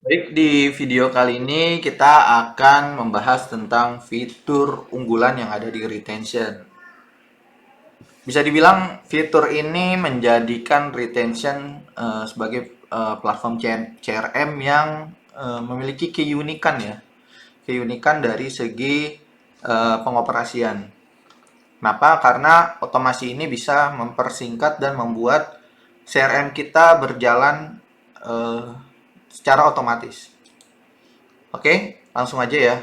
Baik, di video kali ini kita akan membahas tentang fitur unggulan yang ada di retention. Bisa dibilang fitur ini menjadikan retention sebagai platform CRM yang memiliki keunikan ya. Keunikan dari segi pengoperasian. Kenapa? Karena otomasi ini bisa mempersingkat dan membuat CRM kita berjalan eh, secara otomatis. Oke, langsung aja ya.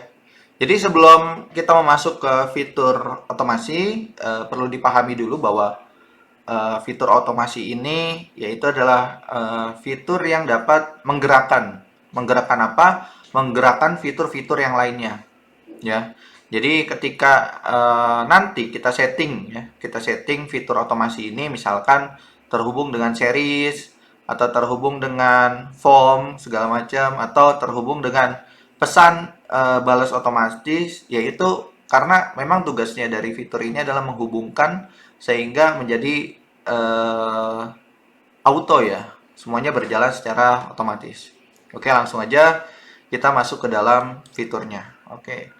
Jadi sebelum kita masuk ke fitur otomasi, perlu dipahami dulu bahwa fitur otomasi ini yaitu adalah fitur yang dapat menggerakkan apa? Menggerakkan fitur-fitur yang lainnya, ya. Jadi ketika nanti kita setting fitur otomasi ini, misalkan terhubung dengan series atau terhubung dengan form segala macam atau terhubung dengan pesan balas otomatis, yaitu karena memang tugasnya dari fitur ini adalah menghubungkan sehingga menjadi eh, auto ya, semuanya berjalan secara otomatis. Oke, langsung aja kita masuk ke dalam fiturnya. Oke,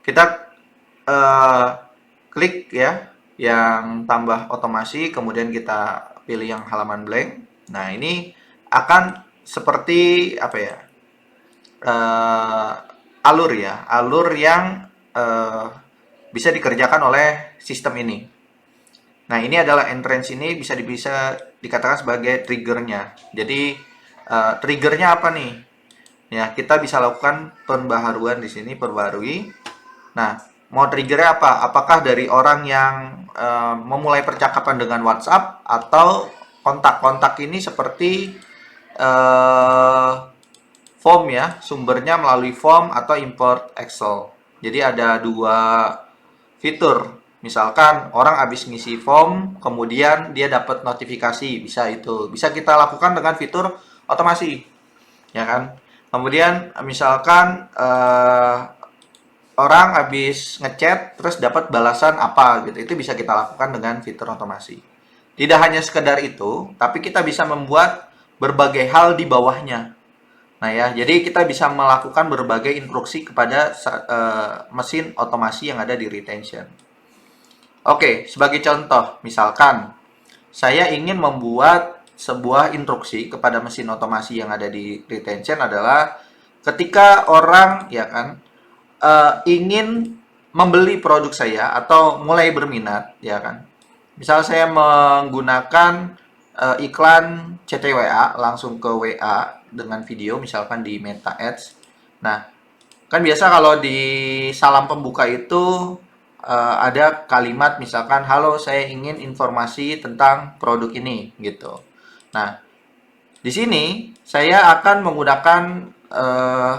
kita eh, klik ya yang tambah otomasi, kemudian kita pilih yang halaman blank. Nah, ini akan seperti apa ya? eh, Alur ya, alur yang eh, bisa dikerjakan oleh sistem ini. Nah, ini adalah entrance, ini bisa dikatakan sebagai triggernya. Jadi triggernya apa nih? Ya, kita bisa lakukan pembaharuan di sini, perbarui. Nah, mau triggernya apa? Apakah dari orang yang memulai percakapan dengan WhatsApp atau kontak-kontak ini seperti eh, form ya, sumbernya melalui form atau import Excel. Jadi ada dua fitur. Misalkan orang habis ngisi form, kemudian dia dapat notifikasi, bisa itu. Bisa kita lakukan dengan fitur otomasi, ya kan? Kemudian misalkan orang habis ngechat terus dapat balasan apa gitu. Itu bisa kita lakukan dengan fitur otomasi. Tidak hanya sekedar itu, tapi kita bisa membuat berbagai hal di bawahnya. Nah ya, jadi kita bisa melakukan berbagai instruksi kepada mesin otomasi yang ada di retention. Oke, sebagai contoh, misalkan saya ingin membuat sebuah instruksi kepada mesin otomasi yang ada di retention adalah ketika orang ya kan ingin membeli produk saya atau mulai berminat ya kan. Misal saya menggunakan iklan CTWA langsung ke WA dengan video misalkan di Meta Ads. Nah, kan biasa kalau di salam pembuka itu ada kalimat misalkan halo saya ingin informasi tentang produk ini gitu. Nah, di sini saya akan menggunakan eh,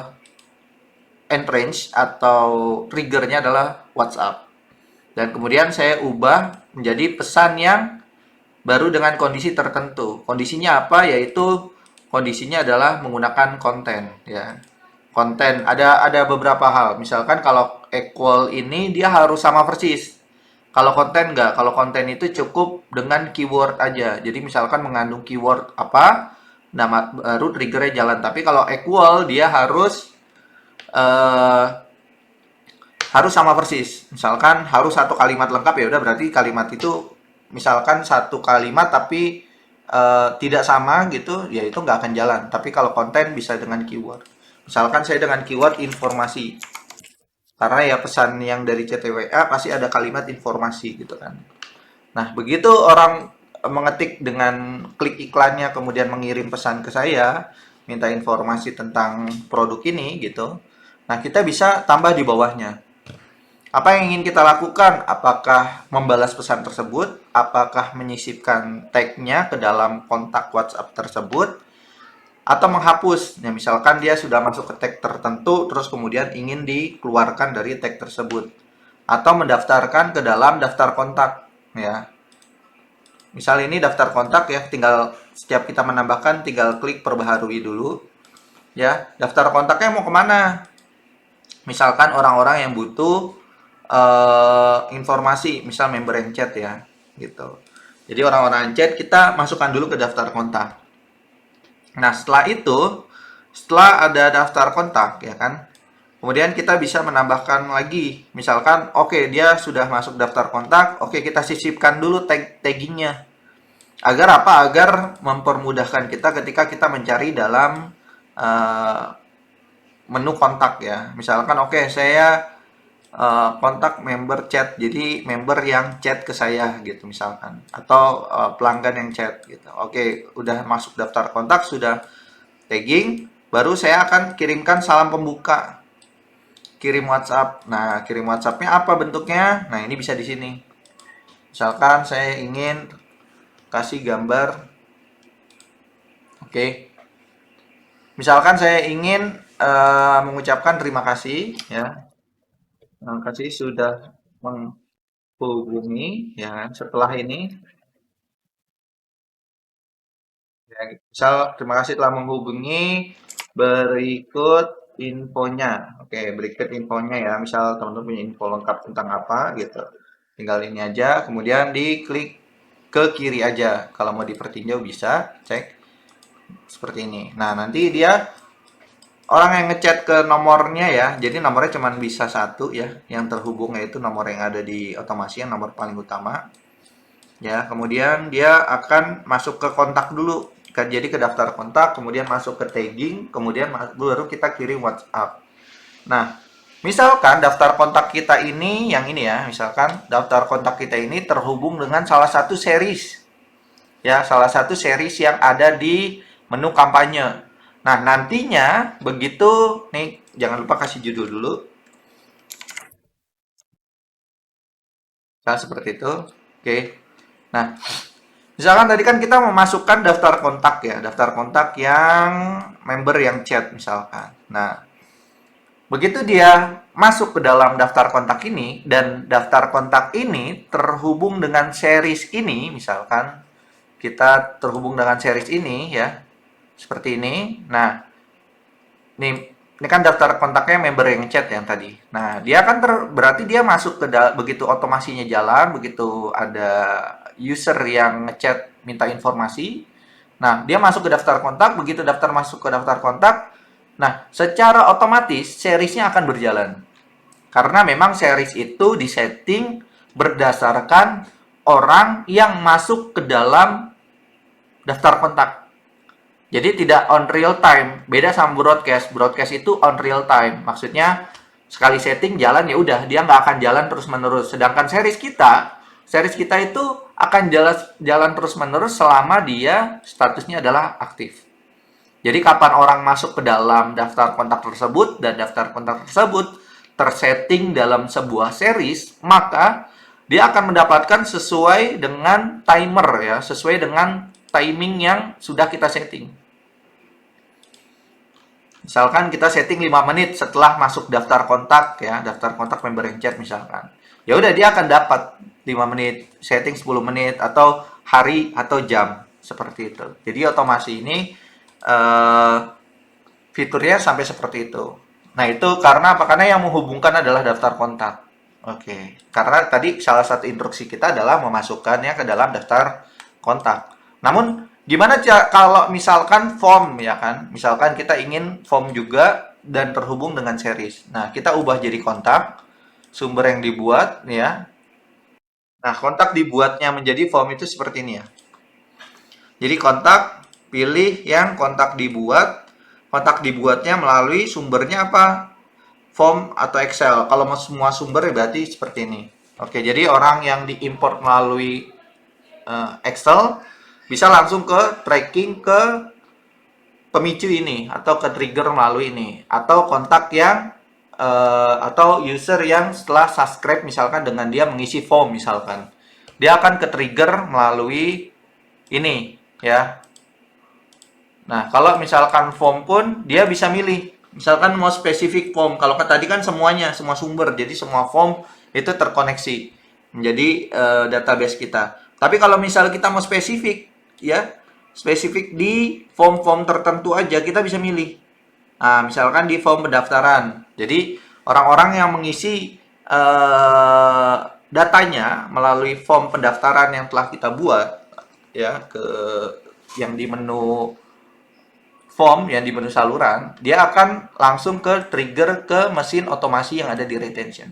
entrance atau triggernya adalah WhatsApp. Dan kemudian saya ubah menjadi pesan yang baru dengan kondisi tertentu. Kondisinya apa? Yaitu kondisinya adalah menggunakan konten ya. Konten ada beberapa hal. Misalkan kalau equal ini dia harus sama persis. Kalau konten enggak, kalau konten itu cukup dengan keyword aja. Jadi misalkan mengandung keyword apa, nama baru triggernya jalan. Tapi kalau equal dia eh, harus sama persis. Misalkan harus satu kalimat lengkap, ya udah berarti kalimat itu misalkan satu kalimat tapi tidak sama gitu, ya itu nggak akan jalan. Tapi kalau konten bisa dengan keyword. Misalkan saya dengan keyword informasi, karena ya pesan yang dari CTWA pasti ada kalimat informasi gitu kan. Nah, begitu orang mengetik dengan klik iklannya kemudian mengirim pesan ke saya, minta informasi tentang produk ini gitu. Nah, kita bisa tambah di bawahnya. Apa yang ingin kita lakukan? Apakah membalas pesan tersebut? Apakah menyisipkan tag-nya ke dalam kontak WhatsApp tersebut? Atau menghapus? Ya, misalkan dia sudah masuk ke tag tertentu, terus kemudian ingin dikeluarkan dari tag tersebut. Atau mendaftarkan ke dalam daftar kontak. Ya, misal ini daftar kontak ya, tinggal setiap kita menambahkan, tinggal klik perbaharui dulu. Ya, daftar kontaknya mau kemana? Misalkan orang-orang yang butuh informasi, misal member yang chat ya, gitu. Jadi orang-orang yang chat kita masukkan dulu ke daftar kontak. Nah, setelah itu setelah ada daftar kontak ya kan, kemudian kita bisa menambahkan lagi, misalkan oke, dia sudah masuk daftar kontak, oke, kita sisipkan dulu taggingnya. Agar apa? Agar mempermudahkan kita ketika kita mencari dalam uh, menu kontak ya. Misalkan oke, saya kontak member chat, jadi member yang chat ke saya gitu misalkan, atau pelanggan yang chat gitu. Oke, udah masuk daftar kontak, sudah tagging, baru saya akan kirimkan salam pembuka, kirim WhatsApp. Nah, kirim WhatsAppnya apa bentuknya? Nah, ini bisa di sini. Misalkan saya ingin kasih gambar, oke. Misalkan saya ingin mengucapkan terima kasih ya. Terima kasih sudah menghubungi ya kan. Setelah ini ya, misal terima kasih telah menghubungi, berikut infonya. Oke, berikut infonya ya. Misal teman-teman punya info lengkap tentang apa gitu. Tinggal ini aja, kemudian diklik ke kiri aja. Kalau mau dipertinjau bisa, cek seperti ini. Nah, nanti dia orang yang ngechat ke nomornya ya, jadi nomornya cuma bisa satu ya, yang terhubung yaitu nomor yang ada di otomasi, yang nomor paling utama. Ya, kemudian dia akan masuk ke kontak dulu. Jadi ke daftar kontak, kemudian masuk ke tagging, kemudian baru kita kirim WhatsApp. Nah, misalkan daftar kontak kita ini, yang ini ya, misalkan daftar kontak kita ini terhubung dengan salah satu series. Ya, salah satu series yang ada di menu kampanye. Nah, nantinya begitu, nih jangan lupa kasih judul dulu. Nah, seperti itu. Oke. Nah, misalkan tadi kan kita memasukkan daftar kontak ya, daftar kontak yang member yang chat misalkan. Nah, begitu dia masuk ke dalam daftar kontak ini dan daftar kontak ini terhubung dengan series ini, misalkan kita terhubung dengan series ini ya, seperti ini. Nah, ini kan daftar kontaknya member yang chat yang tadi. Nah, dia kan berarti dia masuk ke begitu otomasinya jalan, begitu ada user yang ngechat minta informasi. Nah, dia masuk ke daftar kontak, begitu daftar masuk ke daftar kontak. Nah, secara otomatis seriesnya akan berjalan. Karena memang series itu disetting berdasarkan orang yang masuk ke dalam daftar kontak. Jadi tidak on real time. Beda sama broadcast. Broadcast itu on real time. Maksudnya sekali setting jalan ya udah, dia nggak akan jalan terus menerus. Sedangkan series kita itu akan jalan terus menerus selama dia statusnya adalah aktif. Jadi kapan orang masuk ke dalam daftar kontak tersebut dan daftar kontak tersebut tersetting dalam sebuah series, maka dia akan mendapatkan sesuai dengan timer ya, sesuai dengan timing yang sudah kita setting. Misalkan kita setting 5 menit setelah masuk daftar kontak ya, daftar kontak member yang chat misalkan. Ya udah, dia akan dapat 5 menit, setting 10 menit atau hari atau jam seperti itu. Jadi otomasi ini fiturnya sampai seperti itu. Nah, itu karena apa? Karena yang menghubungkan adalah daftar kontak. Oke. Karena tadi salah satu instruksi kita adalah memasukkannya ke dalam daftar kontak. Namun gimana kalau misalkan form ya kan? Misalkan kita ingin form juga dan terhubung dengan series. Nah, kita ubah jadi kontak, sumber yang dibuat ya. Nah, kontak dibuatnya menjadi form itu seperti ini ya. Jadi kontak, pilih yang kontak dibuatnya melalui sumbernya apa? Form atau Excel. Kalau semua sumber berarti seperti ini. Oke, jadi orang yang diimport melalui Excel bisa langsung ke tracking ke pemicu ini atau ke trigger melalui ini, atau kontak yang atau user yang setelah subscribe misalkan dengan dia mengisi form misalkan, dia akan ke trigger melalui ini ya. Nah, kalau misalkan form pun dia bisa milih, misalkan mau spesifik form. Kalau tadi kan semuanya, semua sumber, jadi semua form itu terkoneksi menjadi database kita. Tapi kalau misal kita mau spesifik ya, spesifik di form-form tertentu aja, kita bisa milih. Nah, misalkan di form pendaftaran. Jadi orang-orang yang mengisi datanya melalui form pendaftaran yang telah kita buat ya, ke yang di menu form yang di menu saluran, dia akan langsung ke trigger ke mesin otomasi yang ada di retention.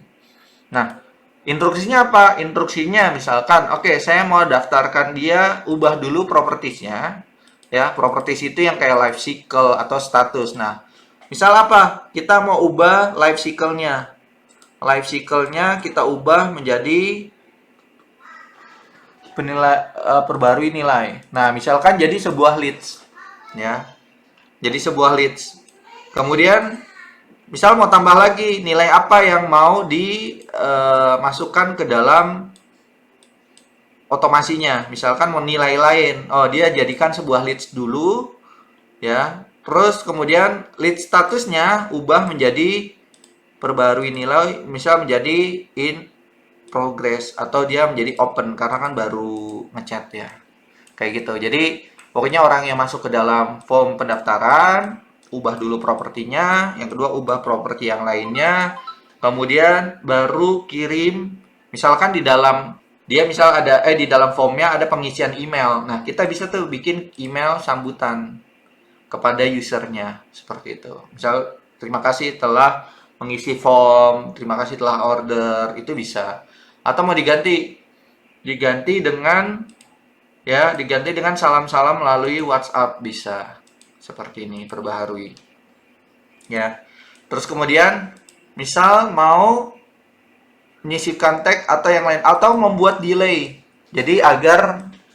Nah, instruksinya apa? Instruksinya misalkan, oke, saya mau daftarkan dia, ubah dulu propertiesnya. Ya, properties itu yang kayak life cycle atau status. Nah, misal apa? Kita mau ubah life cycle-nya. Life cycle-nya kita ubah menjadi perbarui nilai. Nah, misalkan jadi sebuah leads, ya. Jadi sebuah leads. Kemudian misal mau tambah lagi nilai apa yang mau dimasukkan ke dalam otomasinya. Misalkan mau nilai lain. Oh, dia jadikan sebuah leads dulu, ya. Terus kemudian lead statusnya ubah menjadi perbarui nilai, misal menjadi in progress atau dia menjadi open karena kan baru ngechat ya. Kayak gitu. Jadi pokoknya orang yang masuk ke dalam form pendaftaran, ubah dulu propertinya, yang kedua ubah properti yang lainnya, kemudian baru kirim. Misalkan di dalam dia misal ada di dalam formnya ada pengisian email. Nah, kita bisa tuh bikin email sambutan kepada usernya seperti itu. Misal terima kasih telah mengisi form, terima kasih telah order, itu bisa. Atau mau diganti dengan salam-salam melalui WhatsApp bisa. Seperti ini, perbaharui. Ya. Terus kemudian misal mau menyisipkan tag atau yang lain atau membuat delay. Jadi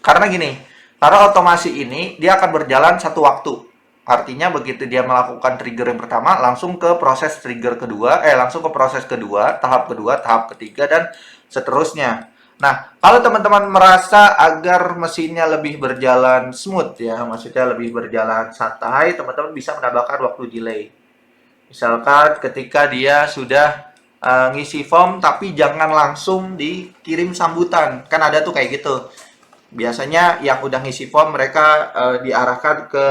karena gini, karena otomasi ini dia akan berjalan satu waktu. Artinya begitu dia melakukan trigger yang pertama, langsung ke proses trigger kedua, langsung ke proses kedua, tahap ketiga, dan seterusnya. Nah, kalau teman-teman merasa agar mesinnya lebih berjalan smooth ya, maksudnya lebih berjalan santai, teman-teman bisa menambahkan waktu delay. Misalkan ketika dia sudah ngisi form, tapi jangan langsung dikirim sambutan. Kan ada tuh kayak gitu. Biasanya yang udah ngisi form, mereka diarahkan ke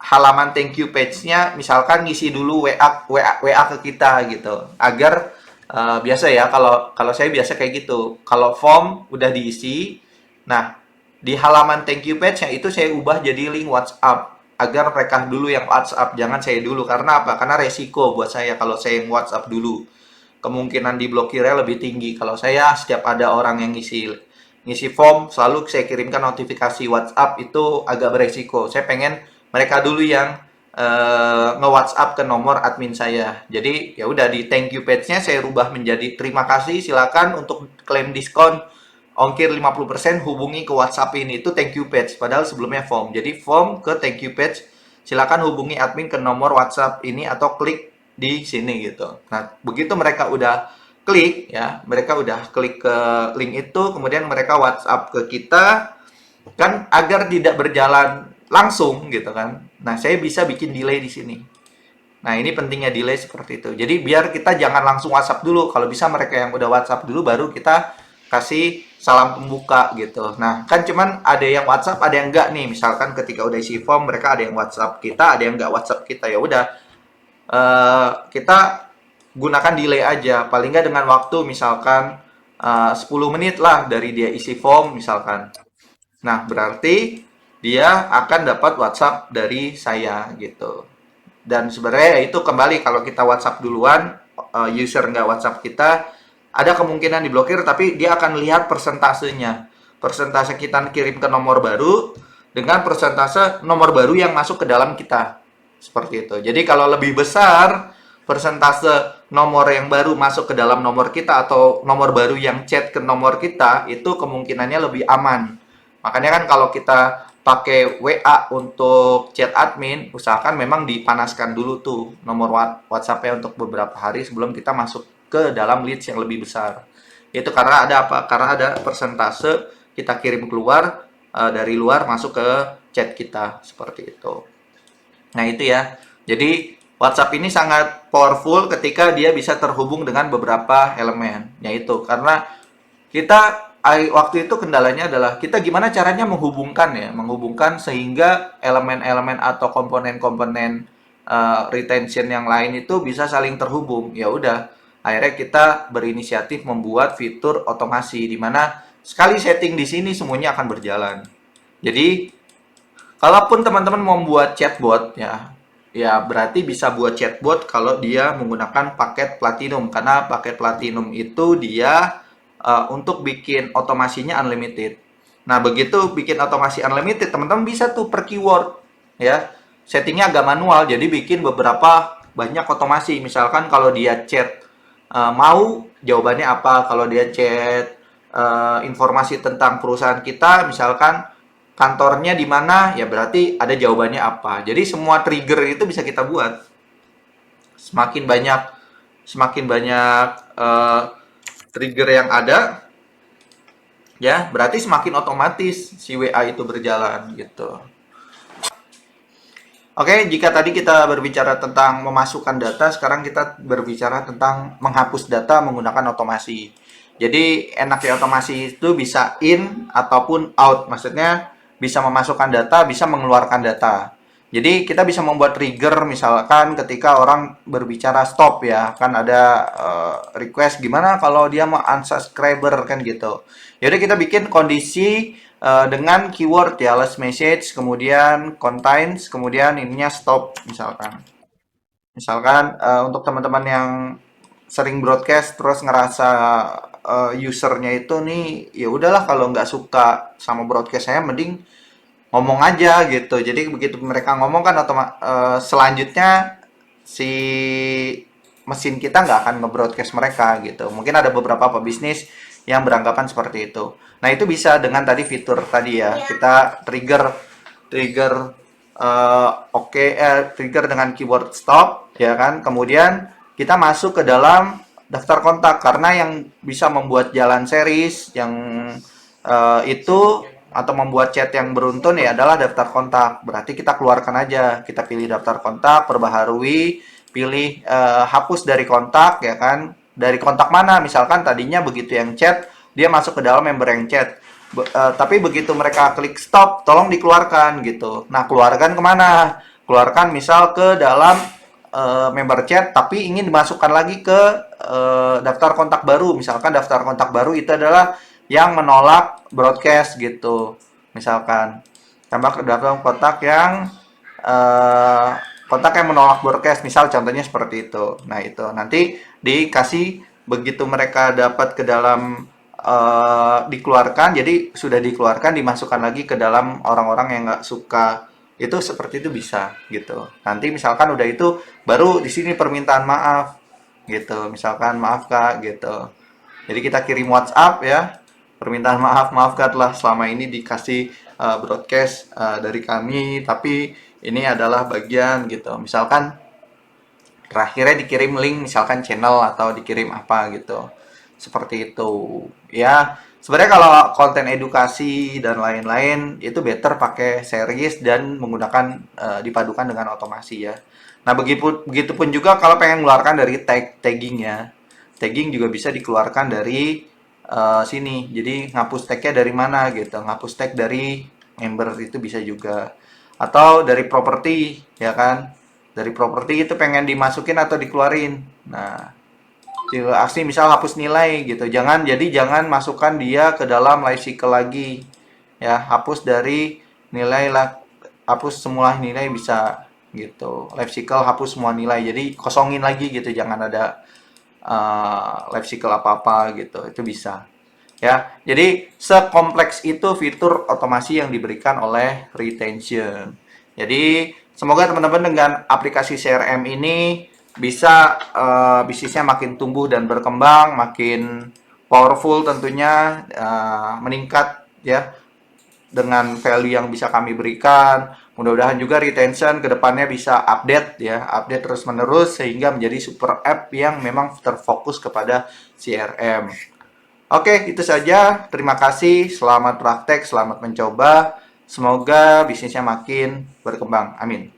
halaman thank you page-nya, misalkan ngisi dulu WA ke kita gitu, agar biasa ya, kalau saya biasa kayak gitu, kalau form udah diisi, nah di halaman thank you page-nya itu saya ubah jadi link WhatsApp agar mereka dulu yang WhatsApp, jangan saya dulu. Karena apa? Karena resiko buat saya kalau saya yang WhatsApp dulu, kemungkinan diblokirnya lebih tinggi. Kalau saya setiap ada orang yang ngisi form selalu saya kirimkan notifikasi WhatsApp, itu agak beresiko. Saya pengen mereka dulu yang nge-WhatsApp ke nomor admin saya. Jadi ya udah di thank you page-nya saya rubah menjadi terima kasih, silakan untuk klaim diskon ongkir 50% hubungi ke WhatsApp ini. Itu thank you page, padahal sebelumnya form. Jadi form ke thank you page, silakan hubungi admin ke nomor WhatsApp ini atau klik di sini gitu. Nah, begitu mereka udah klik ya, mereka udah klik ke link itu, kemudian mereka WhatsApp ke kita, kan agar tidak berjalan langsung gitu kan. Nah, saya bisa bikin delay di sini. Nah, ini pentingnya delay seperti itu. Jadi biar kita jangan langsung WhatsApp dulu. Kalau bisa mereka yang udah WhatsApp dulu baru kita kasih salam pembuka gitu. Nah, kan cuman ada yang WhatsApp, ada yang enggak nih. Misalkan ketika udah isi form, mereka ada yang WhatsApp kita, ada yang enggak WhatsApp kita. Ya udah, kita gunakan delay aja. Paling enggak dengan waktu misalkan 10 menit lah dari dia isi form misalkan. Nah, berarti dia akan dapat WhatsApp dari saya gitu. Dan sebenarnya itu kembali, kalau kita WhatsApp duluan, user nggak WhatsApp kita, ada kemungkinan diblokir, tapi dia akan lihat persentasenya. Persentase kita kirim ke nomor baru dengan persentase nomor baru yang masuk ke dalam kita. Seperti itu. Jadi kalau lebih besar persentase nomor yang baru masuk ke dalam nomor kita atau nomor baru yang chat ke nomor kita, itu kemungkinannya lebih aman. Makanya kan kalau kita pakai WA untuk chat admin, usahakan memang dipanaskan dulu tuh nomor WhatsApp-nya untuk beberapa hari sebelum kita masuk ke dalam leads yang lebih besar. Itu karena ada apa? Karena ada persentase kita kirim keluar dari luar masuk ke chat kita, seperti itu. Nah, itu ya. Jadi WhatsApp ini sangat powerful ketika dia bisa terhubung dengan beberapa elemen. Yaitu karena waktu itu kendalanya adalah kita gimana caranya menghubungkan sehingga elemen-elemen atau komponen-komponen retention yang lain itu bisa saling terhubung. Ya udah, akhirnya kita berinisiatif membuat fitur otomasi di mana sekali setting di sini semuanya akan berjalan. Jadi Kalaupun teman-teman mau buat chatbot ya, ya berarti bisa buat chatbot kalau dia menggunakan paket platinum, karena paket platinum itu dia untuk bikin otomasinya unlimited. Nah, begitu bikin otomasi unlimited, teman-teman bisa tuh per keyword ya. Settingnya agak manual, jadi bikin beberapa banyak otomasi. Misalkan kalau dia chat mau jawabannya apa, kalau dia chat informasi tentang perusahaan kita, misalkan kantornya di mana, ya berarti ada jawabannya apa. Jadi semua trigger itu bisa kita buat. Semakin banyak uh, trigger yang ada, ya berarti semakin otomatis si WA itu berjalan gitu. Oke, jika tadi kita berbicara tentang memasukkan data, sekarang kita berbicara tentang menghapus data menggunakan otomasi. Jadi enaknya otomasi itu bisa in ataupun out, maksudnya bisa memasukkan data, bisa mengeluarkan data. Jadi kita bisa membuat trigger misalkan ketika orang berbicara stop ya, kan ada request gimana kalau dia mau unsubscriber kan gitu. Jadi kita bikin kondisi dengan keyword ya last message, kemudian contains, kemudian ininya stop misalkan. Misalkan untuk teman-teman yang sering broadcast terus ngerasa usernya itu nih ya udahlah kalau nggak suka sama broadcast saya mending ngomong aja gitu. Jadi begitu mereka ngomong kan selanjutnya si mesin kita nggak akan nge-broadcast mereka gitu. Mungkin ada beberapa pebisnis yang beranggapan seperti itu. Nah, itu bisa dengan tadi fitur tadi ya. Kita trigger trigger trigger dengan keyword stop ya kan. Kemudian kita masuk ke dalam daftar kontak karena yang bisa membuat jalan series yang itu atau membuat chat yang beruntun ya adalah daftar kontak. Berarti kita keluarkan aja. Kita pilih daftar kontak, perbaharui, pilih hapus dari kontak ya kan. Dari kontak mana? Misalkan tadinya begitu yang chat, dia masuk ke dalam member yang chat. Tapi begitu mereka klik stop, tolong dikeluarkan gitu. Nah, keluarkan kemana? Keluarkan misal ke dalam member chat, tapi ingin dimasukkan lagi ke daftar kontak baru. Misalkan daftar kontak baru itu adalah yang menolak broadcast gitu. Misalkan tambah ke daftar kontak yang kontak yang menolak broadcast, misal contohnya seperti itu. Nah, itu nanti dikasih begitu mereka dapat ke dalam dikeluarkan, jadi sudah dikeluarkan dimasukkan lagi ke dalam orang-orang yang nggak suka itu, seperti itu bisa gitu. Nanti misalkan udah itu baru di sini permintaan maaf gitu, misalkan maaf kak gitu, jadi kita kirim WhatsApp ya, permintaan maaf, maafkanlah selama ini dikasih broadcast dari kami, tapi ini adalah bagian gitu, misalkan terakhirnya dikirim link misalkan channel atau dikirim apa gitu, seperti itu ya. Sebenarnya kalau konten edukasi dan lain-lain itu better pakai series dan menggunakan dipadukan dengan otomasi ya. Nah, begitupun juga kalau pengen mengeluarkan dari taggingnya, tagging juga bisa dikeluarkan dari sini. Jadi ngapus tagnya dari mana gitu, ngapus tag dari member itu bisa juga, atau dari properti ya kan, dari properti itu pengen dimasukin atau dikeluarin. Nah, aksi misal hapus nilai gitu, jangan masukkan dia ke dalam life cycle lagi ya, hapus dari nilai lah, hapus semua nilai bisa gitu, life cycle hapus semua nilai, jadi kosongin lagi gitu, jangan ada life cycle apa-apa gitu, itu bisa ya. Jadi sekompleks itu fitur otomasi yang diberikan oleh retention. Jadi semoga teman-teman dengan aplikasi CRM ini bisa bisnisnya makin tumbuh dan berkembang, makin powerful tentunya, meningkat ya dengan value yang bisa kami berikan. Mudah-mudahan juga retention kedepannya bisa update ya, update terus-menerus sehingga menjadi super app yang memang terfokus kepada CRM. Oke, itu saja. Terima kasih. Selamat praktek, selamat mencoba. Semoga bisnisnya makin berkembang. Amin.